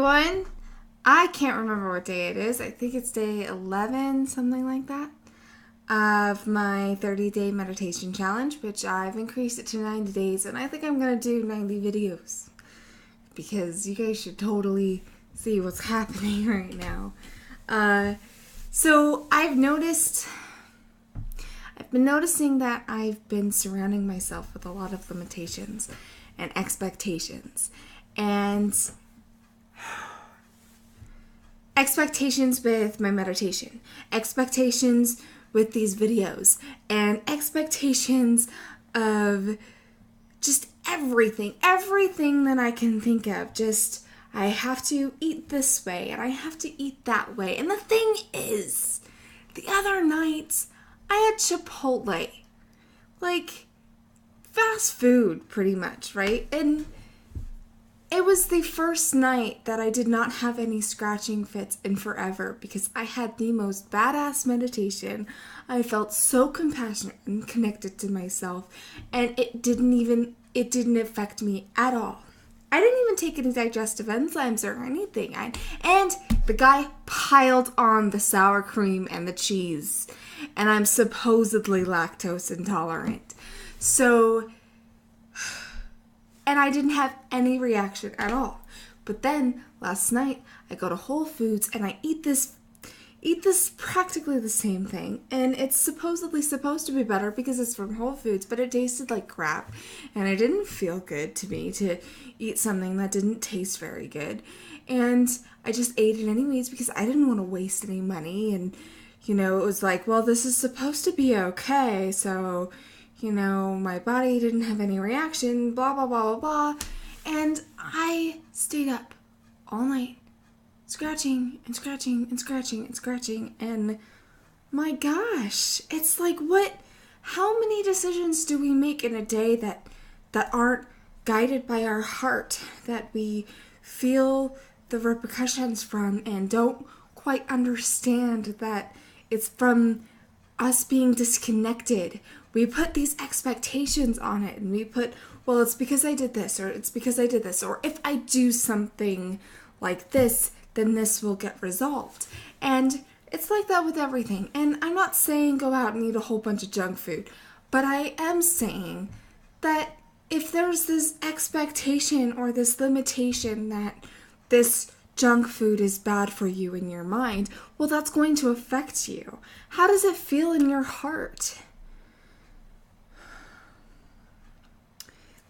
everyone. I can't remember what day it is. I think it's day 11, something like that, of my 30-day meditation challenge, which I've increased it to 90 days, and I think I'm going to do 90 videos because you guys should totally see what's happening right now. So I've been noticing that I've been surrounding myself with a lot of limitations and expectations. And expectations with my meditation, expectations with these videos, and expectations of just everything that I can think of. Just, I have to eat this way, and I have to eat that way. And the thing is, the other night, I had Chipotle. Like, fast food, pretty much, right? And it was the first night that I did not have any scratching fits in forever because I had the most badass meditation. I felt so compassionate and connected to myself, and it didn't affect me at all. I didn't even take any digestive enzymes or anything. And the guy piled on the sour cream and the cheese, and I'm supposedly lactose intolerant. So, and I didn't have any reaction at all. But then last night I go to Whole Foods and I eat this practically the same thing, and it's supposedly supposed to be better because it's from Whole Foods, but it tasted like crap, and it didn't feel good to me to eat something that didn't taste very good. And I just ate it anyways because I didn't want to waste any money, and it was like, well, this is supposed to be okay, so my body didn't have any reaction, blah, blah, blah, blah, blah. And I stayed up all night, scratching and scratching and scratching and scratching. And my gosh, it's like, how many decisions do we make in a day that aren't guided by our heart, that we feel the repercussions from and don't quite understand that it's from us being disconnected? We put these expectations on it, and we put, well, it's because I did this, or it's because I did this, or if I do something like this, then this will get resolved. And it's like that with everything. And I'm not saying go out and eat a whole bunch of junk food, but I am saying that if there's this expectation or this limitation that this junk food is bad for you in your mind, well, that's going to affect you. How does it feel in your heart?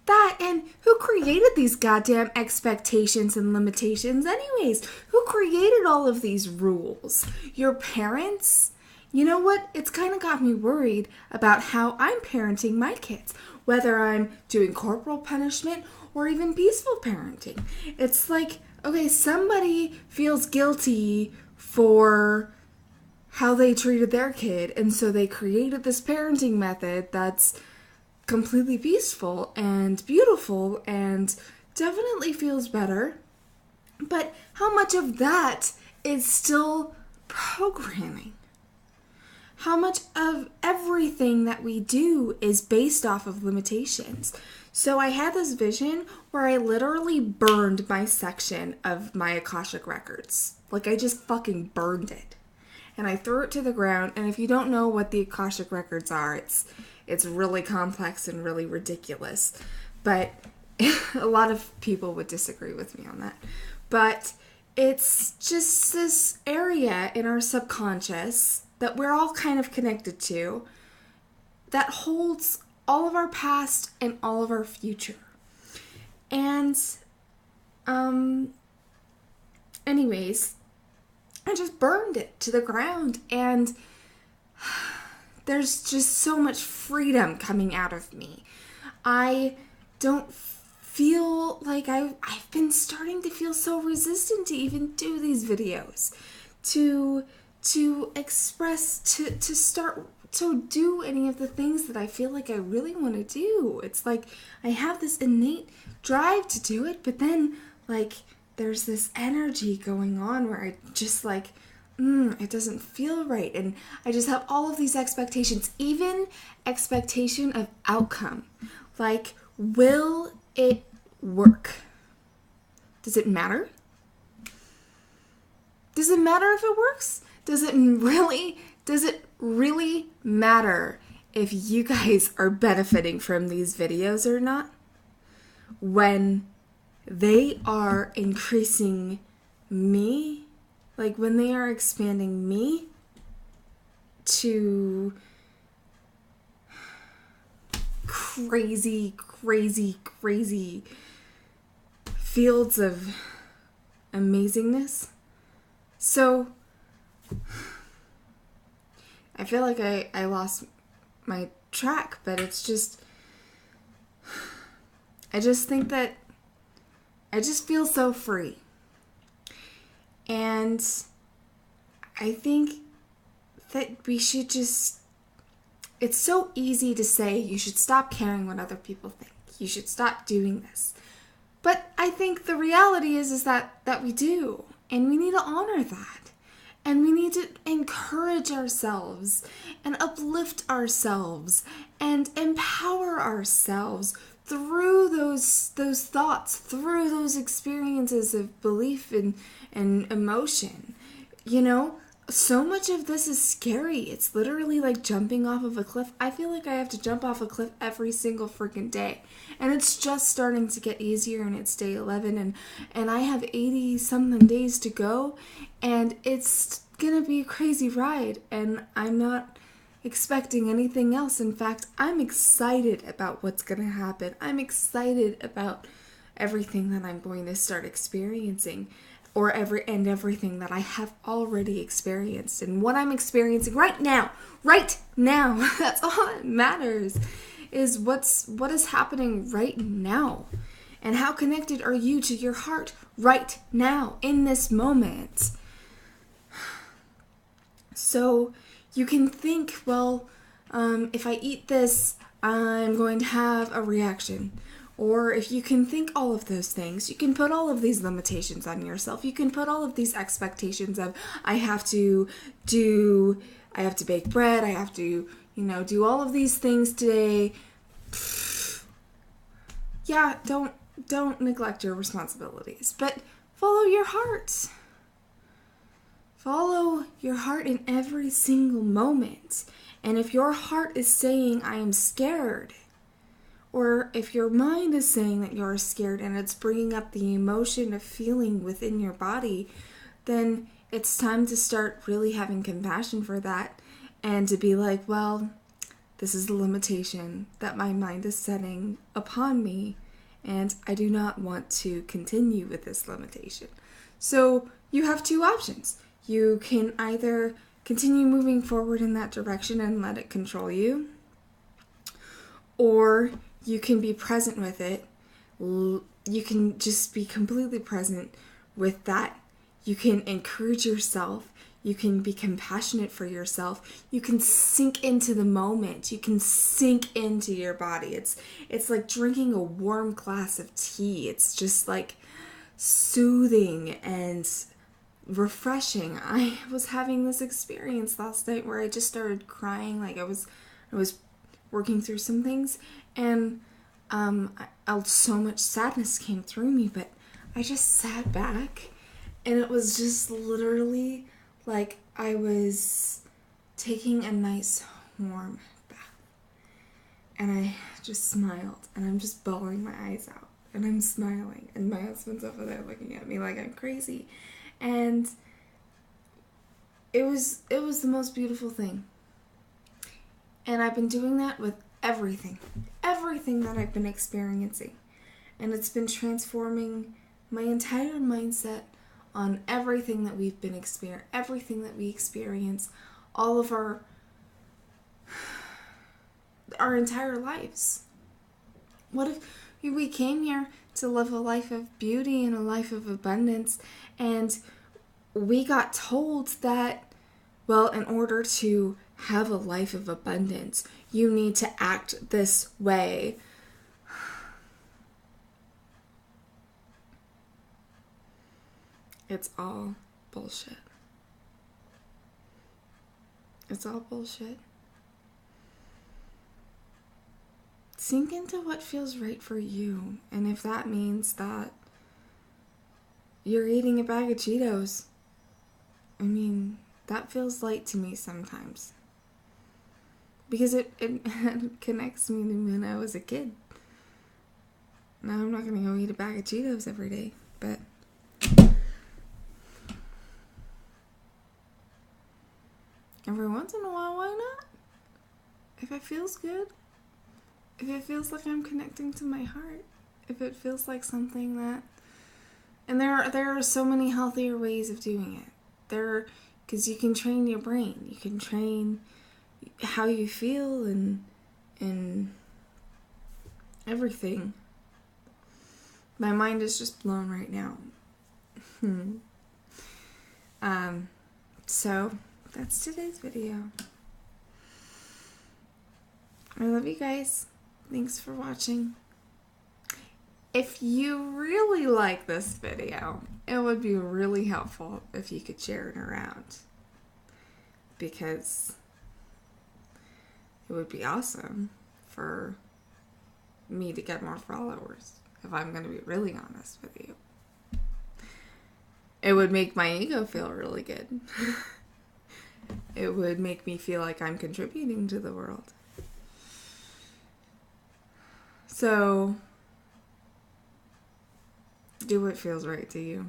That, and who created these goddamn expectations and limitations anyways? Who created all of these rules? Your parents? You know what? It's kind of got me worried about how I'm parenting my kids, whether I'm doing corporal punishment or even peaceful parenting. It's like, okay, somebody feels guilty for how they treated their kid, and so they created this parenting method that's completely peaceful and beautiful and definitely feels better. But how much of that is still programming? How much of everything that we do is based off of limitations? So I had this vision where I literally burned my section of my Akashic Records. Like, I just fucking burned it. And I threw it to the ground, and if you don't know what the Akashic Records are, it's really complex and really ridiculous. But a lot of people would disagree with me on that. But it's just this area in our subconscious that we're all kind of connected to that holds all of our past and all of our future. And, anyways, I just burned it to the ground, and there's just so much freedom coming out of me. I don't feel like I've been starting to feel so resistant to even do these videos, to express, to start to do any of the things that I feel like I really want to do. It's like I have this innate drive to do it, but then like there's this energy going on where I just like, it doesn't feel right. And I just have all of these expectations, even expectation of outcome. Like, will it work? Does it matter? Does it matter if it works? Does it really matter if you guys are benefiting from these videos or not? When they are increasing me, like when they are expanding me to crazy fields of amazingness. So I feel like I lost my track, but it's just, I just think that I just feel so free. And I think that we should just, it's so easy to say you should stop caring what other people think. You should stop doing this. But I think the reality is that we do. And we need to honor that. And we need to encourage ourselves and uplift ourselves and empower ourselves through those thoughts, through those experiences of belief and emotion. You know, so much of this is scary. It's literally like jumping off of a cliff. I feel like I have to jump off a cliff every single freaking day. And it's just starting to get easier, and it's day 11 and I have 80 something days to go, and it's gonna be a crazy ride, and I'm not expecting anything else. In fact, I'm excited about what's gonna happen. I'm excited about everything that I'm going to start experiencing, or everything that I have already experienced, and what I'm experiencing right now, that's all that matters, is what is happening right now, and how connected are you to your heart right now, in this moment. So you can think, well, if I eat this, I'm going to have a reaction. Or if you can think all of those things, you can put all of these limitations on yourself. You can put all of these expectations of, I have to bake bread, I have to, do all of these things today. Yeah, don't neglect your responsibilities, but follow your heart. Follow your heart in every single moment. And if your heart is saying, I am scared, or if your mind is saying that you're scared and it's bringing up the emotion of feeling within your body, then it's time to start really having compassion for that, and to be like, well, this is the limitation that my mind is setting upon me, and I do not want to continue with this limitation. So you have two options. You can either continue moving forward in that direction and let it control you, or you can be present with it. You can just be completely present with that. You can encourage yourself. You can be compassionate for yourself. You can sink into the moment. You can sink into your body. It's like drinking a warm glass of tea. It's just like soothing and refreshing. I was having this experience last night where I just started crying. Like I was working through some things, and so much sadness came through me, but I just sat back, and it was just literally like I was taking a nice warm bath, and I just smiled, and I'm just bawling my eyes out, and I'm smiling, and my husband's over there looking at me like I'm crazy, and it was the most beautiful thing. And I've been doing that with everything that I've been experiencing. And it's been transforming my entire mindset on everything that we've been everything that we experience, all of our entire lives. What if we came here to live a life of beauty and a life of abundance, and we got told that, well, in order to have a life of abundance, you need to act this way. It's all bullshit. It's all bullshit. Sink into what feels right for you. And if that means that you're eating a bag of Cheetos mean, that feels light to me sometimes. Because it connects me to when I was a kid. Now I'm not going to go eat a bag of Cheetos every day, but every once in a while, why not? If it feels good, if it feels like I'm connecting to my heart, if it feels like something that, and there are so many healthier ways of doing it. Because you can train your brain, you can train how you feel and everything. My mind is just blown right now. So that's today's video. I love you guys. Thanks for watching. If you really like this video, it would be really helpful if you could share it around. Because it would be awesome for me to get more followers, if I'm going to be really honest with you. It would make my ego feel really good. It would make me feel like I'm contributing to the world. So, do what feels right to you.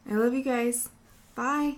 I love you guys. Bye.